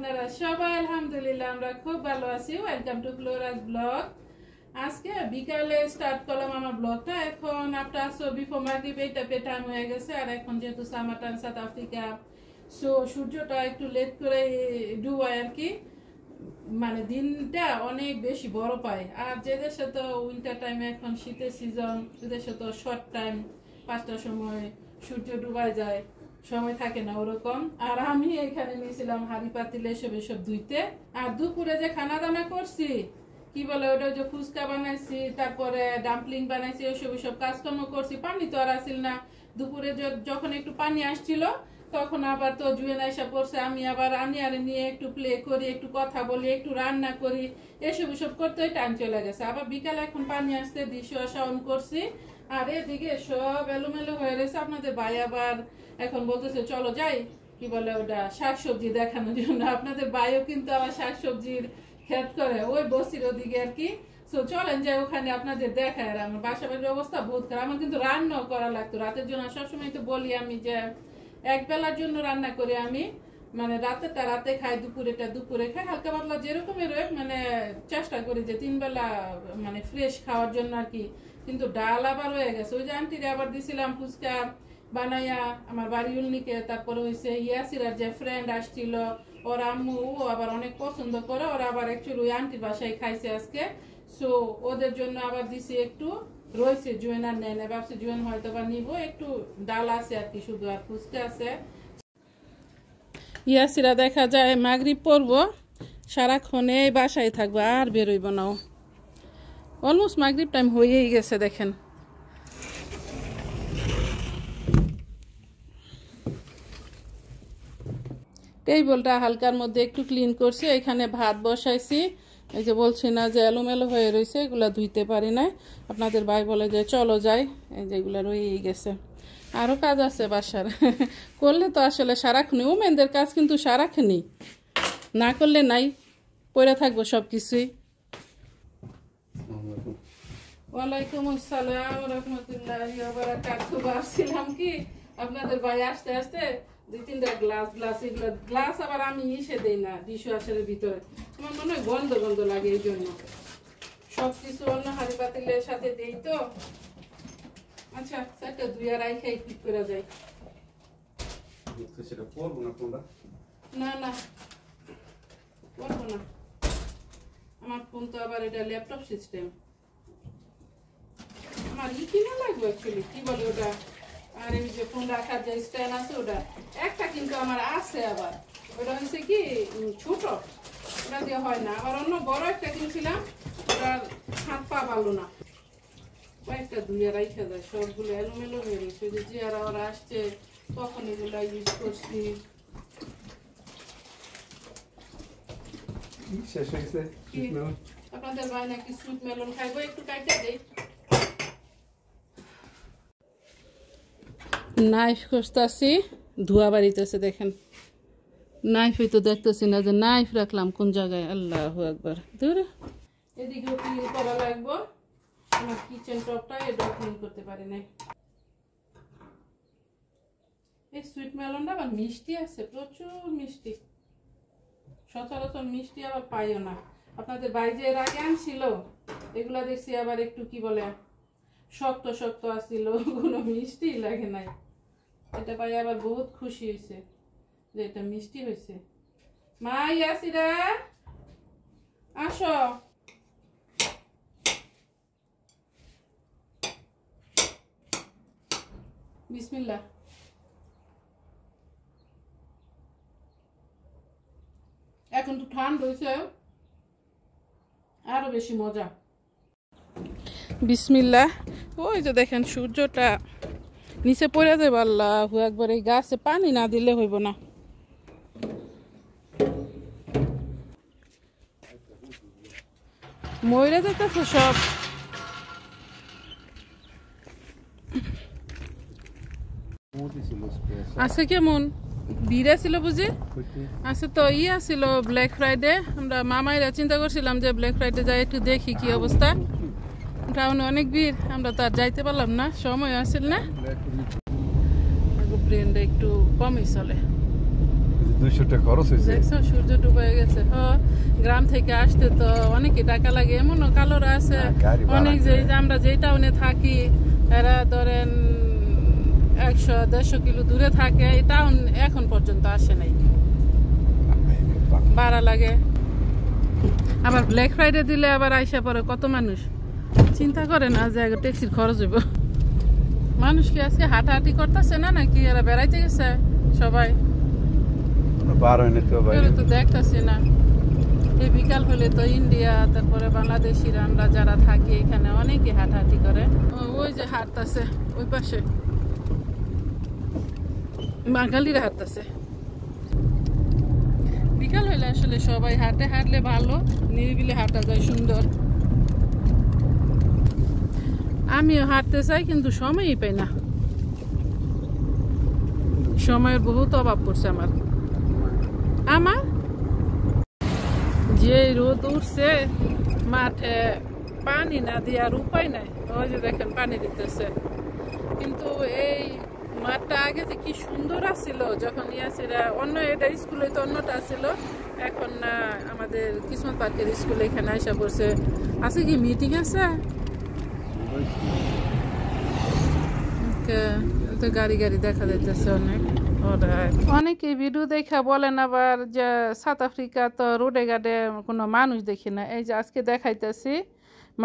আপনারা সবাই? আলহামদুলিল্লাহ আমরা খুব ভালো আছি। Welcome to Flora's blog. আজকে বিকালে স্টার্ট করলাম আমার ব্লগটা। এখন আফটার সো বিফোর মাগরিব এইটা টাইম হয়ে গেছে। আর এখন যেহেতু summer time south Africa, so সূর্যটা একটু লেট করে ডুবায় আর কি, মানে দিনটা অনেক বেশি বড় পায়। আর যে দেশে তো উইন্টার টাইমে এখন শীতের সিজন, দেশে তো শর্ট টাইম 5টার সময় সূর্য ডুবাই যায়, সময় থাকে না ওরকম। আর আমি এখানে নিয়েছিলাম হাঁড়ি পাতিলে এসব ধুইতে। আর দুপুরে যে খানা দানা করছি, কি বলে ওটা, যে ফুচকা বানাইছি, তারপরে ডাম্পলিং বানাইছি, ওইসব কাজকর্ম করছি। পানি তো আর আসিল না। দুপুরে যখন একটু পানি আসছিল তখন আবার তো জুয়েন আইসা পড়ছে। আমি আবার আনিয়ারে নিয়ে একটু প্লে করি, একটু কথা বলি, একটু রান্না করি, এসব করতে টাইম চলে গেছে। আবার বিকালে এখন পানি আসতে ডিশ ওয়াশ অন করছি। আর এদিকে সব এলোমেলো হয়ে রয়েছে। আপনাদের ভাই আবার এখন বলতেছে চলো যাই, কি বলে ওটা, শাকসবজি দেখানোর জন্য। আপনাদের ভাইও কিন্তু আবার শাকসবজির ক্ষেত করে ওই বসির ওদিকে আর কি। সো চলেন যাই ওখানে আপনাদের দেখায়। আর আমার বাসা বাড়ির অবস্থা বহুত খারাপ। আমার কিন্তু রান্নাও করা লাগতো রাতের জন্য। সবসময় তো বলি আমি যে এক বেলার জন্য রান্না করি আমি, মানে রাতেরটা রাতে খাই, দুপুরেটা দুপুরে খাই, হালকা পাতলা যেরকমের মানে চেষ্টা করি যে 3 বেলা মানে ফ্রেশ খাওয়ার জন্য আর কি। কিন্তু ডাল আবার হয়ে গেছে। ওই যে আন্টিরে আবার দিছিলাম ফুচকা বানাইয়া আমার বাড়ির উল্লিকে। তারপরে হয়েছে ইয়াসিরার যে ফ্রেন্ড আসছিল, ওর আম্মু ও আবার অনেক পছন্দ করে। ওরা আবার অ্যাকচুয়ালি ওই আন্টির বাসায় খাইছে আজকে। সো ওদের জন্য আবার দিছি একটু, রয়েছে জুয়েন আর নেয় না, ভাবছি জুয়েন হয়তো বা নিবো। একটু ডাল আছে আর কি শুধু, আর ফুচকা আছে। ইয়াসিরা দেখা যায় মাগরিব পড়বো, সারাক্ষণে বাসায় থাকবো, আর বেরোইব না। অলমোস্ট মাগরিব টাইম হয়েই গেছে দেখেন। টেবিলটা হালকার মধ্যে একটু ক্লিন করছি। এখানে ভাত বসাইছি। এই যে বলছি না যে এলোমেলো হয়ে রয়েছে, এগুলা ধুইতে পারি না। আপনাদের ভাই বলে যে চলো যাই, এই যে এগুলা রয়েই গেছে। আরও কাজ আছে বাসার। করলে তো আসলে সারাক্ষণই ওমেনদের কাজ, কিন্তু সারাক্ষণই না করলে নাই, পড়ে থাকবো সব কিছুই। ওয়ালাইকুম আসসালাম রাহমাতুল্লাহি ওয়া বারাকাতুহু। ভাবছিলাম কি আপনাদের ভাই আসতে আসতে 2-3টা গ্লাস আবার আমি দেই না ডিশ ওয়াশারের ভিতরে। আমার মনে হয় গন্ধ গন্ধ লাগে, এই জন্য সবকিছু অন্য হাঁড়ি পাতিলের সাথে দেই তো। আচ্ছা সেটা দুই আর খাই ঠিক করে যায়। না না করবো না, আমার ফোন তো আবার এটা ল্যাপটপ সিস্টেম। আমার কিনা লাগবে অ্যাকচুয়ালি, কি বলে ওটা, আর এই যে ফোন রাখার যে স্ট্যান্ড আছে ওটা একটা কিন্তু আমার আছে। আবার ওটা হচ্ছে কি ছোট, ওটা দিয়ে হয় না। আবার অন্য বড় একটা কিনছিলাম, ওটার হাত পা ভালো না। কয়েকটা ধুয়ে রাখা যায়, সবগুলো এলোমেলো হয়ে গেছে। যে আর ওরা আসছে তখন এগুলো ইউজ করছি। আপনাদের ভাই নাকি সুইট মেলন খাইবো, একটু কাইটা দেই। নাইফ খুঁজতেছি, ধোয়া বাড়িতেছে দেখেন। নাইফই তো দেখতেছি না যে নাইফ রাখলাম কোন জায়গায়। আল্লাহু আকবার। দূর এদিকেও ক্লিন করা লাগবো। আমার কিচেন টপটা এটাও ক্লিন করতে পারি না। এই সুইট মেলনটা আবার মিষ্টি আছে, প্রচুর মিষ্টি। সচরাচর মিষ্টি আবার পাইও না। আপনাদের ভাই যে এর আগে আনছিল, এগুলা দেখছি আবার একটু কি বলে শক্ত শক্ত আসছিল, কোনো মিষ্টি লাগে নাই। এটা পাই আবার বহুত খুশি হয়েছে যে এটা মিষ্টি হয়েছে। মা ইয়াসিরা আসো। বিসমিল্লাহ। এখন তো ঠান্ডা হয়েছে, আরো বেশি মজা। বিসমিল্লাহ। ওই যে দেখেন সূর্যটা নিচে পড়ে যাবে। আল্লাহু আকবার। এই গাছে পানি না দিলে হইব না। মরে যেতেছে সব। আছে কেমন ভিড় ছিল বুঝি। আছে তো ছিল ব্ল্যাক ফ্রাইডে। আমরা মামাইরা চিন্তা করছিলাম যে ব্ল্যাক ফ্রাইডে যাই একটু দেখি কি অবস্থা। টাউনে অনেক ভিড়, আমরা তো আর যাইতে পারলাম না, সময় আসছিল না। ব্রেনটা একটু কমই চলে। 200 টাকা খরচ হয়েছে। দেখছো সূর্য ডুবে গেছে। হ্যাঁ, গ্রাম থেকে আসতে তো অনেকই টাকা লাগে। এমনও কালোরা আছে অনেক, যে আমরা যে টাউনে থাকি এরা ধরেন 100-150 কিলো দূরে থাকে, এই টাউন এখন পর্যন্ত আসে নাই, ভাড়া লাগে। আবার ব্ল্যাক ফ্রাইডে দিলে আবার আইসা পরে কত মানুষ চিন্তা করে না যে ট্যাক্সির খরচ হইব। মানুষ কি আজকে হাঁটাহাঁটি করতেছে না নাকি এরা বেড়াইতে গেছে সবাই? তো দেখতেছি না। এই বিকাল হলে তো ইন্ডিয়া তারপরে বাংলাদেশিরা আমরা যারা থাকি এখানে অনেকে হাঁটাহাঁটি করে। ওই যে হাঁটতেছে ওই পাশে বাঙালিরা হাঁটতেছে। বিকাল হইলে আসলে সবাই হাঁটে, হাঁটলে ভালো, নিরিবিলি হাঁটা যায়, সুন্দর। আমিও হাঁটতে চাই কিন্তু সময়ই পাই না, সময়ের বহুত অভাব পড়ছে আমার যে রোদ উঠছে মাঠে পানি না দেওয়ার উপায় নাই। ওই যে দেখেন পানি দিতেছে, কিন্তু এই মাঠটা আগে যে কি সুন্দর আছিল যখন ইয়াসিরা অন্য এটা স্কুলে তো অন্যটা ছিল, এখন না আমাদের কিসমত পার্কের স্কুলে এখানে আসা পড়ছে। আছে কি মিটিং আছে? তো গাড়ি গাড়ি দেখা যাইতেছে অনেক। অনেকে ভিডিও দেখা বলেন আবার যে সাউথ আফ্রিকা তো রোডে ঘাটে কোনো মানুষ দেখি না। এই যে আজকে দেখাইতেছি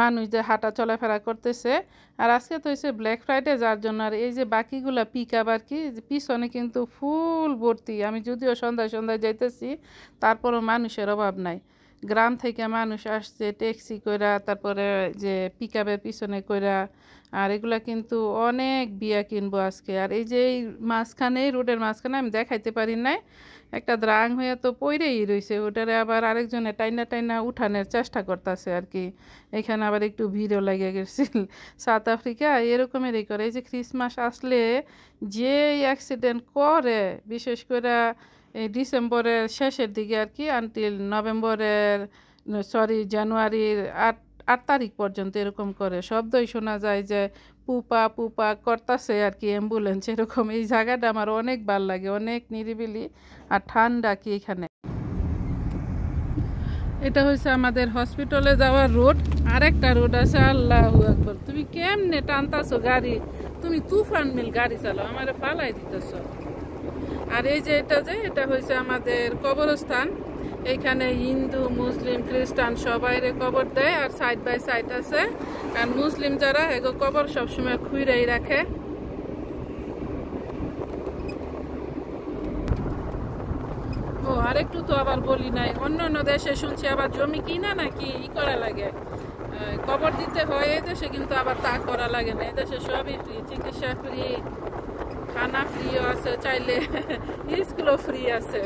মানুষ যে হাঁটা চলাফেরা করতেছে। আর আজকে তো হয়েছে ব্ল্যাক ফ্রাইডে, যার জন্য আর এই যে বাকিগুলা পিক আপ আর কি পিছনে কিন্তু ফুল ভর্তি। আমি যদিও সন্ধ্যায় সন্ধ্যায় যাইতেছি, তারপরও মানুষের অভাব নাই। গ্রাম থেকে মানুষ আসছে ট্যাক্সি কইরা, তারপরে যে পিক আপের পিছনে কইরা। আর এগুলা কিন্তু অনেক বিয়া কিনবো আজকে। আর এই যে এই মাঝখানে রোডের মাঝখানে আমি দেখাইতে পারি নাই, একটা দ্রাং হয়ে তো পইরেই রয়েছে, ওটারে আবার আরেকজনে টাইনা টাইনা উঠানোর চেষ্টা করতেছে আর কি। এখানে আবার একটু ভিড়ও লাগে গেছিল। সাউথ আফ্রিকা এরকমেরই করে। এই যে ক্রিসমাস আসলে যে অ্যাক্সিডেন্ট করে, বিশেষ করে এই ডিসেম্বরের শেষের দিকে আর কি, আনটিল জানুয়ারির 8 তারিখ পর্যন্ত এরকম করে। শব্দই শোনা যায় যে পুপা পুপা করতেছে আর কি অ্যাম্বুলেন্স, এরকম। এই জায়গাটা আমার অনেক ভালো লাগে, অনেক নিরিবিলি আর ঠান্ডা কি এখানে। এটা হচ্ছে আমাদের হসপিটালে যাওয়ার রোড। আরেকটা রোড আছে, আল্লাহু আকবার, তুমি কেমনে টানতাছো গাড়ি? তুমি তুফান মিল গাড়ি চালাও, আমারে ফালাই দিতেছো। আর এই যে এটা হয়েছে আমাদের কবরস্থান। এখানে হিন্দু মুসলিম খ্রিস্টান সবাইরে কবর দেয়, আর সাইড বাই সাইড আছে। আর মুসলিম যারা এগো কবর সবসময় খুইরাই রাখে। ও আরেকটু তো আবার বলি নাই, অন্য অন্য দেশে শুনছি আবার জমি কিনা নাকি করা লাগে, কবর দিতে হয়। এই দেশে কিন্তু আবার তা করা লাগে না। এই দেশে সবই ফ্রি, চিকিৎসা ফ্রি, খানা ফ্রিও আছে, চাইলে স্কুলও ফ্রি আছে।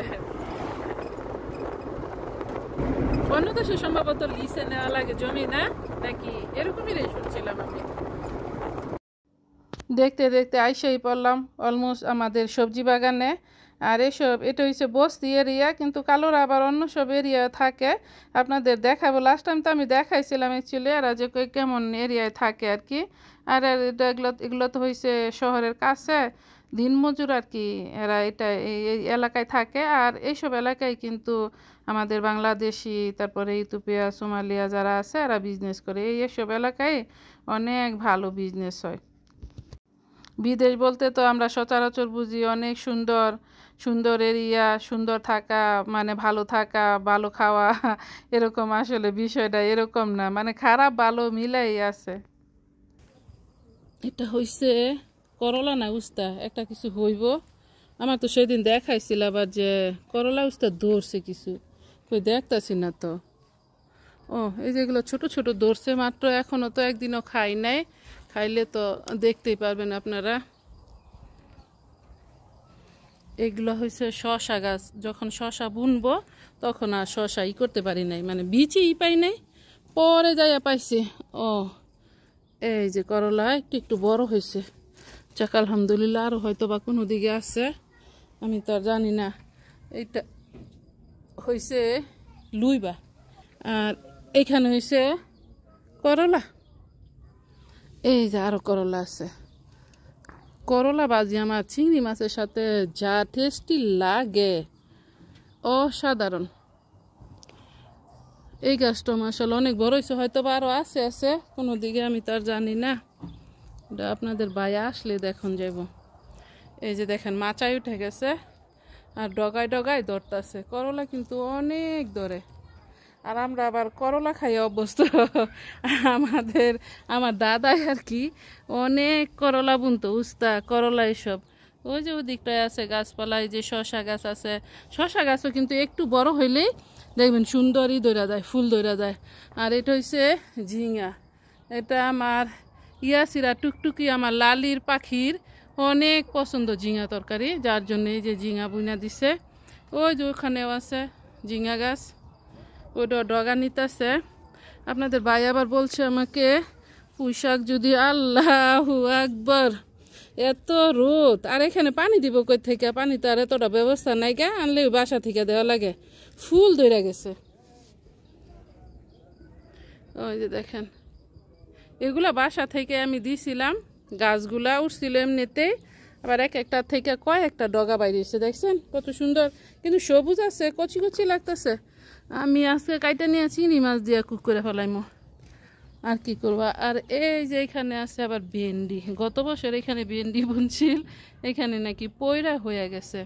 অন্য দেশে সম্ভবত লিসে নেওয়া লাগে জমি, না নাকি এরকমই শুনছিলাম আমি। দেখতে দেখতে আইসাই পড়লাম অলমোস্ট আমাদের সবজি বাগানে। আর এটা হচ্ছে বস্তি এরিয়া, কিন্তু কালোরা আবার অন্য সব এরিয়া থাকে। আপনাদের দেখাবো। লাস্ট টাইম তো আমি দেখাইছিলাম অ্যাকচুয়ালি এরা যে কেমন এরিয়ায় থাকে আর কি। আর এগুলো তো হয়েছে শহরের কাছে, দিনমজুর আর কি। এরা এই এলাকায় থাকে। আর এইসব এলাকায় কিন্তু আমাদের বাংলাদেশি, তারপরে ইথিওপিয়া, সোমালিয়া যারা আছে এরা বিজনেস করে। এইসব এলাকায় অনেক ভালো বিজনেস হয়। বিদেশ বলতে তো আমরা সচরাচর বুঝি অনেক সুন্দর সুন্দর এরিয়া, সুন্দর থাকা মানে ভালো থাকা, ভালো খাওয়া, এরকম। আসলে বিষয়টা এরকম না, মানে খারাপ ভালো মিলাই আছে। এটা হইছে করলা না উস্তা, একটা কিছু হইব। আমার তো সেদিন দেখাইছিল আবার যে করলা উস্তা ধরছে কিছু, কই দেখতাছি না তো। ও এই যেগুলো ছোট ছোট ধরছে মাত্র, এখনো তো একদিনও খাই নাই। খাইলে তো দেখতেই পারবেন আপনারা। এগুলো হয়েছে শশা গাছ। যখন শশা বুনবো তখন আর শশা করতে পারি নাই, মানে বীজই পাই নাই, পরে যাইয়া পাইছি। ও এই যে করলা একটু একটু বড় হয়েছে, যাক আলহামদুলিল্লাহ। আরও হয়তো বা কোনো দিকে আছে, আমি তো আর জানি না। এইটা হয়েছে লুইবা, আর এইখানে হয়েছে করলা। এই যে আরো করলা আছে। করলা ভাজি আমার চিংড়ি মাছের সাথে যা টেস্টি লাগে, অসাধারণ। এই গাছটা মাশাআল্লাহ অনেক বড় হয়েছে, হয়তো বা আরও আছে কোনো দিকে, আমি তার জানি না। এটা আপনাদের ভাই আসলে দেখুন যাব। এই যে দেখেন মাচায় উঠে গেছে আর ডগায় ডগায় ধরতেছে। করলা কিন্তু অনেক ধরে, আর আমরা আবার করলা খাই অভ্যস্ত। আমার দাদাই আর কি অনেক করলা বুনতো, উস্তা করলা এসব। ওই যে ওদিকটায় আছে গাছপালা, এই যে শশা গাছ আছে। শশা গাছও কিন্তু একটু বড় হইলেই দেখবেন সুন্দরই ধরা যায়, ফুল ধরা যায়। আর এটা হচ্ছে ঝিঙা। এটা আমার ইয়াসিরা টুকটুকি আমার লালির পাখির অনেক পছন্দ ঝিঙা তরকারি, যার জন্য এই যে ঝিঙা বুনা দিছে। ওই যে ওখানেও আছে ঝিঙা গাছ, ওইটা ডগা নিতেছে। আপনাদের ভাই আবার বলছে আমাকে পুঁইশাক যদি, আল্লাহু আকবার, এত রোদ, আর এখানে পানি দিব কই থেকে? পানি তো আর এতটা ব্যবস্থা নাই গা, আনলে বাসা থেকে দেওয়া লাগে। ফুল ধরে গেছে, ওই যে দেখেন এগুলা বাসা থেকে আমি দিছিলাম। গাছগুলা উঠছিল এমনিতেই, আবার এক একটা থেকে কয়েকটা ডগা বাইরেছে, দেখছেন কত সুন্দর, কিন্তু সবুজ আছে, কচি কচি লাগতেছে। আমি আজকে কাইটা নিয়ে চিংড়ি মাছ দিয়ে কুক করে ফেলাইমো, আর কি করবা। আর এই যে এখানে আছে আবার ভেন্ডি, গত বছর এখানে ভেন্ডি বুনছিল, এখানে নাকি পয়রা হয়ে গেছে।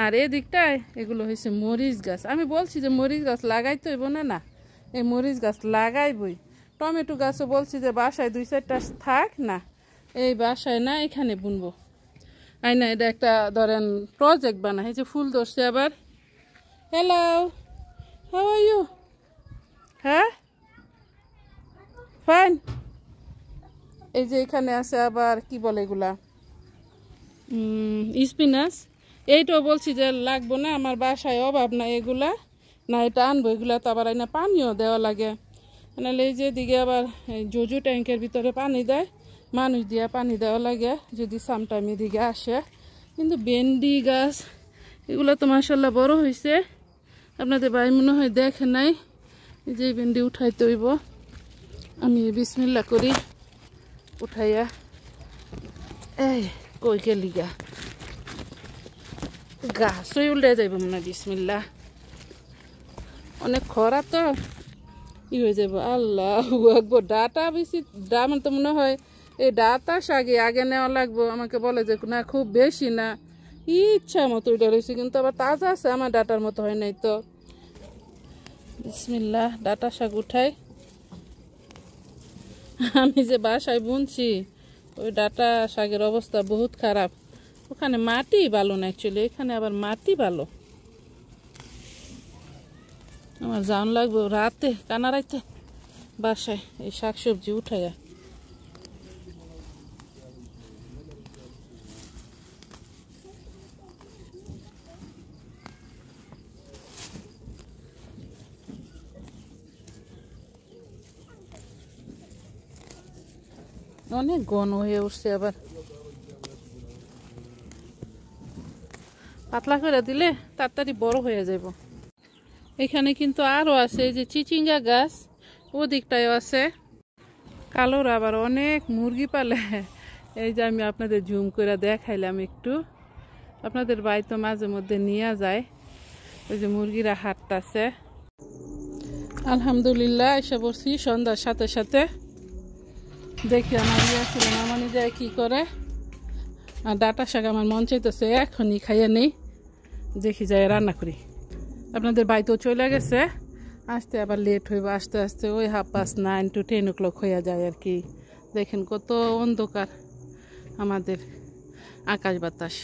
আর এদিকটায় এগুলো হয়েছে মরিচ গাছ। আমি বলছি যে মরিচ গাছ লাগাইতে হইব না, না এই মরিচ গাছ লাগাইবই। টমেটো গাছও বলছি যে বাসায় 2-4টা থাক, না এই বাসায় না, এখানে বুনবো। আই না, এটা একটা ধরেন প্রজেক্ট বানা। এই যে ফুল ধরছে আবার। Hello, how are you? হ্যাঁ, ফাইন। এই যে এখানে আছে আবার কি বলে এগুলা, স্পিনাচ। এইটাও বলছি যে লাগবো না, আমার বাসায় অভাব না এগুলা, না এটা আনবো। এগুলা তো আবার না পানিও দেওয়া লাগে, নাহলে এই যে দিকে আবার জোজো ট্যাঙ্কের ভিতরে পানি দেয়, মানুষ দিয়ে পানি দেওয়া লাগে যদি সামটাইম এদিকে আসে। কিন্তু ভেন্ডি গাছ এগুলো তো মাশাআল্লাহ বড় হয়েছে। আপনাদের ভাই মনে হয় দেখে নাই। এই যে ভেন্ডি উঠাইতে হইব, আমি বিসমিল্লাহ করি উঠাইয়া। এই কই গেলি গা, গাছই উল্টে যাইব মনে, বিসমিল্লাহ। অনেক খরা তো ই হয়ে যাব। আল্লাহ আকবার, ডাটা বেশি আমার তো মনে হয় এই ডাটা শাকে আগে নেওয়া লাগবো। আমাকে বলে যে না খুব বেশি না, ইচ্ছা মতো ওইটা রয়েছে, কিন্তু আবার তাজা আছে, আমার ডাটার মতো হয় নাই তো। বিসমিল্লাহ, ডাটা শাক উঠাই। আমি যে বাসায় বুনছি ওই ডাটা শাকের অবস্থা বহুত খারাপ। ওখানে মাটি ভালো না অ্যাকচুয়ালি, এখানে আবার মাটি ভালো। আমার জান লাগবে রাতে কানা রাইতে বাসায় এই শাকসবজি উঠাইয়া। অনেক ঘন হয়ে উঠছে, আবার পাতলা করে দিলে তাড়াতাড়ি বড় হয়ে যাব। এখানে কিন্তু আরও আছে, এই যে চিচিঙ্গা গাছ ওদিকটাও আছে। কালোর আবার অনেক মুরগি পালে, এই যে আমি আপনাদের জুম করে দেখাইলাম একটু। আপনাদের ভাই তো মাঝে মধ্যে নিয়ে যায়, ওই যে মুরগিরা হাঁটতেছে। আলহামদুলিল্লাহ এসে বসছি সন্ধ্যার সাথে সাথে। দেখি আমার ছিল মামানি যায় কি করে। আর ডাটা শাক আমার মন চাইতেছে এখনই খাইয়ে নেই, দেখি যায় রান্না করি। আপনাদের ভাই তো চলে গেছে, আসতে আবার লেট হইব, আস্তে আস্তে ওই 9:30 to 10 o'clock হয়ে যায় আর কি। দেখেন কত অন্ধকার আমাদের আকাশ বাতাস।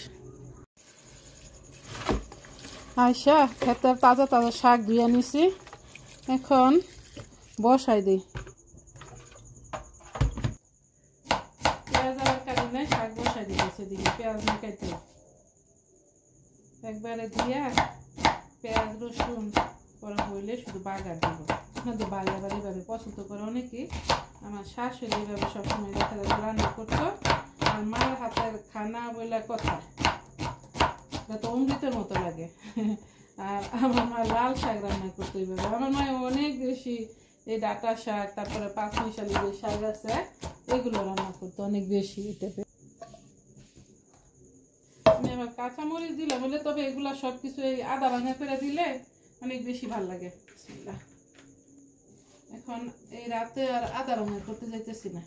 আয়সা ক্ষেতের তাজা তাজা শাক ধুয়ে নিছি, এখন বসাই দিই। পেঁয়াজ আবার কাটি নাই, শাক বসাই দিয়েছে দিকে, পেঁয়াজ মাখাইতে একবারে দিয়া পেঁয়াজ রসুন করা হইলে শুধু বাগার দিব। আপনাদের বাড়ি আবার এইভাবে পছন্দ করে অনেকে। আমার শাশুড়ি এইভাবে সবসময় দেখা যাবে রান্না করতো, আর মার হাতের খানা বলে কথা, এটা তো অমৃতের মতো লাগে। আর আমার মা লাল শাক রান্না করতো এইভাবে। আমার মা অনেক বেশি এই ডাটা শাক, তারপরে 5 মিশালি যে শাক আছে এগুলো রান্না করতো অনেক বেশি। এটা আমি আমার কাঁচামরিচ দিলে বলে, তবে এগুলা সব কিছু এই আদা ভাঙা করে দিলে অনেক বেশি ভালো লাগে। বিসমিল্লাহ। এখন এই রাতে আর আদা ভাঙা করতে যাইতেছি না।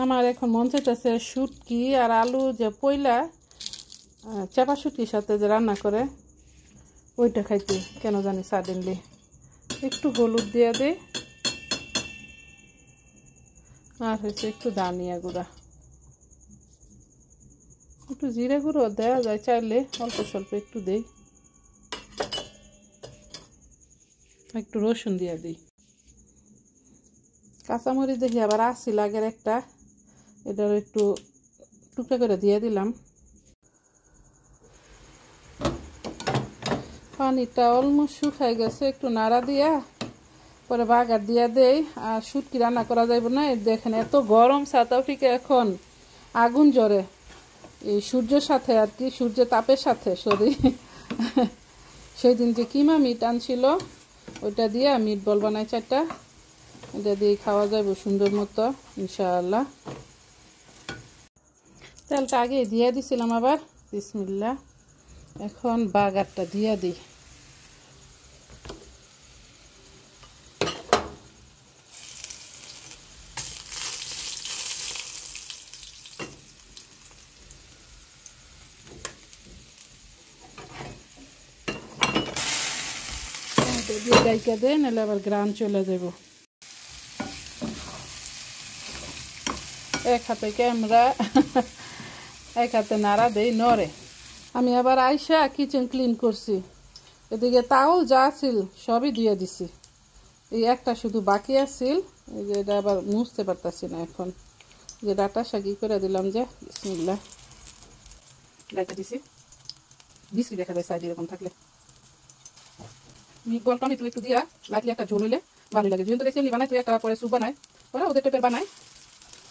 আমার এখন মন চাইতেছে শুটকি আর আলু যে পয়লা চাপা শুটকির সাথে যে রান্না করে ওইটা খাইতে, কেন জানি সাডেনলি। একটু হলুদ দিয়ে দেই, আর হচ্ছে একটু ধনিয়া গুঁড়া, একটু জিরে গুঁড়ো দেওয়া যায় চাইলে, অল্প স্বল্প একটু দেই, একটু রসুন দিয়ে দিই। কাঁচামরিচ দেখি আবার আসি লাগের একটা, এটার একটু টুকরা করে দিয়ে দিলাম। পানিটা অলমোস্ট শুকাই গেছে, একটু নাড়া দিয়া পরে বাগার দিয়া দেই। আর শুটকি রান্না করা যাইব না, দেখেন এত গরম সাউথ আফ্রিকা এখন, আগুন জ্বরে এই সূর্যের সাথে আর কি, সূর্যের তাপের সাথে। সরি, সেই দিন যে কিমা মিট আনছিল ওইটা দিয়ে মিট বল বানাই 4টা, এটা দিয়ে খাওয়া যাইব সুন্দর মতো ইনশাআল্লাহ। তেলটা আগে দিয়ে দিছিলাম আবার। বিসমিল্লাহ। এখন বাগারটা দিয়ে দিই। দিয়ে ডাইকা দেয়, নাহলে আবার গ্রাম চলে যাব। এক হাতে ক্যামেরা, এক হাতে নাড়া দেই, নড়ে। আমি আবার আইসা কিচেন ক্লিন করছি, এদিকে তাওল যা আছিল সবই দিয়ে দিছি, এই একটা শুধু বাকি আছিল, এই যে এটা আবার মুছতে পারতাছি না এখন। যে ডাটা শাকি করে দিলাম, যে বিসমিল্লাহ ডাইকা দিছি। বিস্কি দেখা যায় সাইড এরকম থাকলে। মিট বল টমেটো একটু দিয়া লাগলে একটা ঝোল হইলে ভালো লাগে। যেহেতু দেখছি এমনি বানাই, তুই একটা পরে স্যুপ বানায়, ওরা ওদের টাইপের বানায়,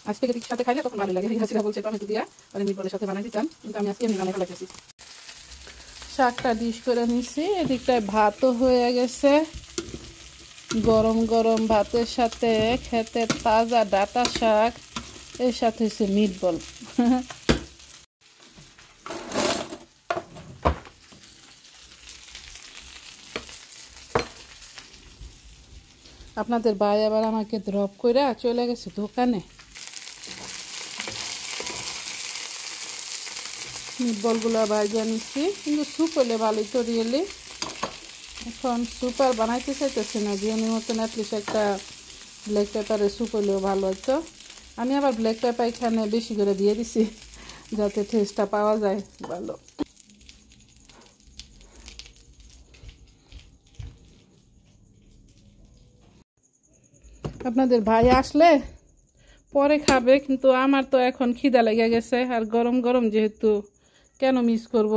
আজকে যদি সাথে খাইলে তখন ভালো লাগে। হাসিরা বলছে টমেটো দিয়া আর মিট বলের সাথে বানাই দিতাম, কিন্তু আমি আজকে এমনি বানাই ফেলাইতেছি। শাকটা ডিশ করে নিছি, এদিকটায় ভাতও হয়ে গেছে। গরম গরম ভাতের সাথে খেতে তাজা ডাটা শাক, এর সাথে হচ্ছে মিট বল। আপনাদের ভাই আবার আমাকে ড্রপ করে চলে গেছে দোকানে। মিট বলগুলো ভাইজা নিচ্ছি, কিন্তু স্যুপ হলে ভালোই তো রিয়েলি। এখন স্যুপ আর বানাইতে চাইতেছি না, বিরিয়ানির মতন অ্যাটলিস্ট একটা ব্ল্যাক পেপারের স্যুপ হলেও ভালো হতো। আমি আবার ব্ল্যাক পেপার এখানে বেশি করে দিয়ে দিছি, যাতে টেস্টটা পাওয়া যায় ভালো। আপনাদের ভাই আসলে পরে খাবে, কিন্তু আমার তো এখন খিদা লেগে গেছে, আর গরম গরম যেহেতু কেন মিস করব।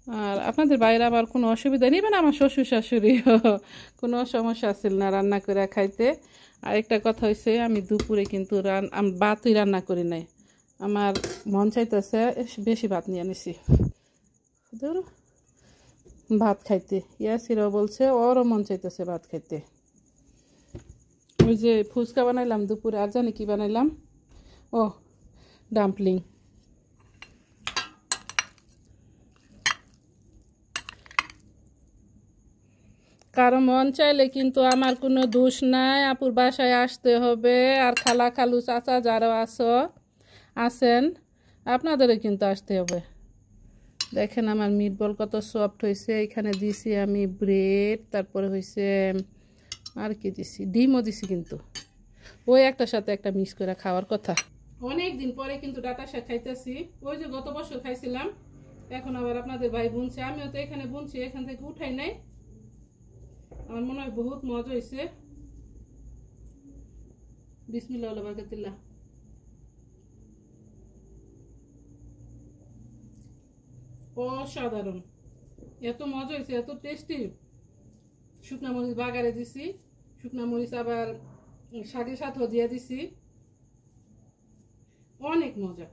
আর আপনাদের বাইরে আবার কোনো অসুবিধা নেই, মানে আমার শ্বশুর শাশুড়ি কোনো সমস্যা ছিল না রান্না করে খাইতে। আর একটা কথা হয়েছে, আমি দুপুরে কিন্তু ভাতই রান্না করি নাই, আমার মন চাইতেছে বেশি ভাত নিয়ে নিছি ভাত খাইতে। ইয়াসিরাও বলছে ওরও মন চাইতেছে ভাত খাইতে। ওই যে ফুচকা বানাইলাম দুপুরে, আর জানি কি বানাইলাম, ও ডাম্পলিং। কারো মন চাইলে কিন্তু আমার কোনো দোষ নাই, আপুর বাসায় আসতে হবে। আর খালা খালু চাচা যারাও আছেন আপনাদেরও কিন্তু আসতে হবে। দেখেন আমার মিট বল কত সফট হয়েছে। এখানে দিছি আমি ব্রেড, তারপরে হয়েছে আর কি দিছি, ডিমও দিছি, কিন্তু ওই একটার সাথে একটা মিক্স করে খাওয়ার কথা। অনেক দিন পরে কিন্তু ডাটা শাক খাইতেছি, ওই যে গত বছর খাইছিলাম, এখন আবার আপনাদের ভাই বুনছে, আমিও তো এখানে বুনছি, এখান থেকে উঠাই নাই। আমার মনে হয় বহুত মজা হয়েছে। বিসমিল্লাহ বারাকাতুল্লাহ। অসাধারণ, এত মজা হয়েছে, এত টেস্টি। শুকনা মরিচ বাগারে দিছি, শুকনা মরিচ আবার শাকের সাথেও দিয়ে দিছি, অনেক মজা।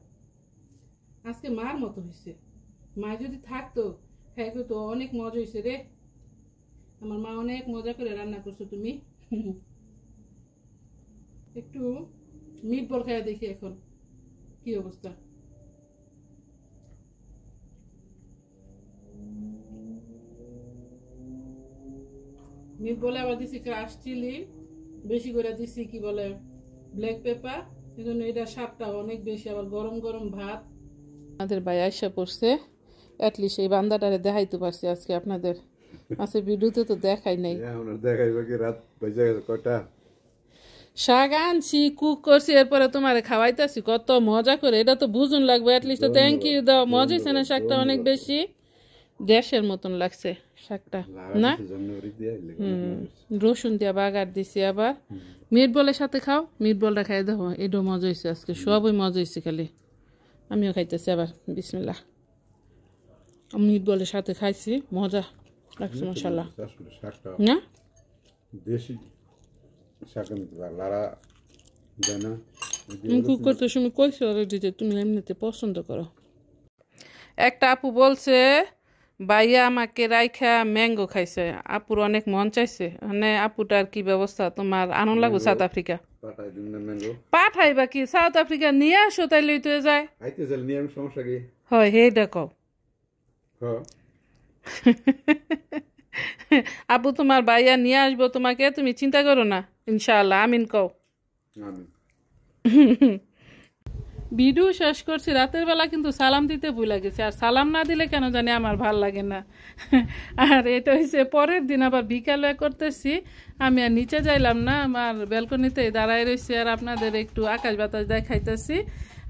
আজকে মার মতো হয়েছে, মা যদি থাকতো খাইতো তো অনেক মজা হয়েছে রে। আমার মা অনেক মজা করে রান্না করছো তুমি। একটু মিট বল খাইয়া দেখি এখন কি অবস্থা। মিট বলে আবার দিছি ক্রাশ চিলি, বেশি করে দিছি কি বলে ব্ল্যাক পেপার, এই জন্য এটা স্বাদটা অনেক বেশি। আবার গরম গরম ভাত। আমাদের ভাই আয়সা পড়ছে, অ্যাটলিস্ট এই বান্দাটারে দেখাইতে পারছি আজকে আপনাদের। আজকে ভিডিওতে তো দেখাই নাই। শাক আনছি, কুক করছি, এরপরে তোমার খাওয়াইতেছি কত মজা করে। এটা তো বুঝুন লাগবে, অ্যাটলিস্ট তো থ্যাংক ইউ দাও। মজা হয়েছে না শাকটা? অনেক বেশি দেশের মতন লাগছে শাকটা না। রসুন দিয়া বাগার দিছি। আবার মিট বলের সাথে খাও, মিট বলটা খাই দেখো, এটাও মজা হয়েছে আজকে, সবই মজা হয়েছে। খালি আমিও খাইতেছি আবার, বিসমিল্লাহ। মিট বলের সাথে খাইছি, মজা লাগছে মশাল্লা না। কুক করতে সময় কইছো অলরেডি যে তুমি এমনিতে পছন্দ করো। একটা আপু বলছে ভাইয়া আমাকে রাইখা ম্যাঙ্গো খাইছে, আপুর অনেক মন চাইছে। মানে আপুটার কি ব্যবস্থা? তোমার আনন্দ লাগবে সাউথ আফ্রিকা পাঠাইবা কি? সাউথ আফ্রিকা নিয়ে আসো, তাই লইতে যায় হয় হে দেখো। আপু তোমার ভাইয়া নিয়ে আসবো তোমাকে, তুমি চিন্তা করো না, ইনশাআল্লাহ। আমিন কও। ভিডিও শেষ করছি রাতের বেলা, কিন্তু সালাম দিতে ভুলে গেছি। আর সালাম না দিলে কেন জানি আমার ভাল লাগে না। আর এটা হয়েছে পরের দিন, আবার বিকালে করতেছি। আমি আর নিচে যাইলাম না, আমার ব্যালকনিতে দাঁড়ায় রয়েছি আর আপনাদের একটু আকাশ বাতাস দেখাইতেছি,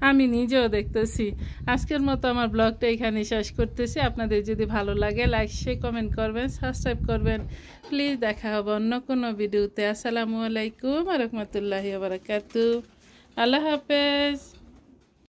আমি নিজেও দেখতেছি। আজকের মতো আমার ব্লগটা এখানে শেষ করতেছি। আপনাদের যদি ভালো লাগে লাইক শেয়ার কমেন্ট করবেন, সাবস্ক্রাইব করবেন প্লিজ। দেখা হবে অন্য কোনো ভিডিওতে। আসসালামু আলাইকুম ওয়া রাহমাতুল্লাহি ওয়া বারাকাতুহু। আল্লাহ হাফেজ।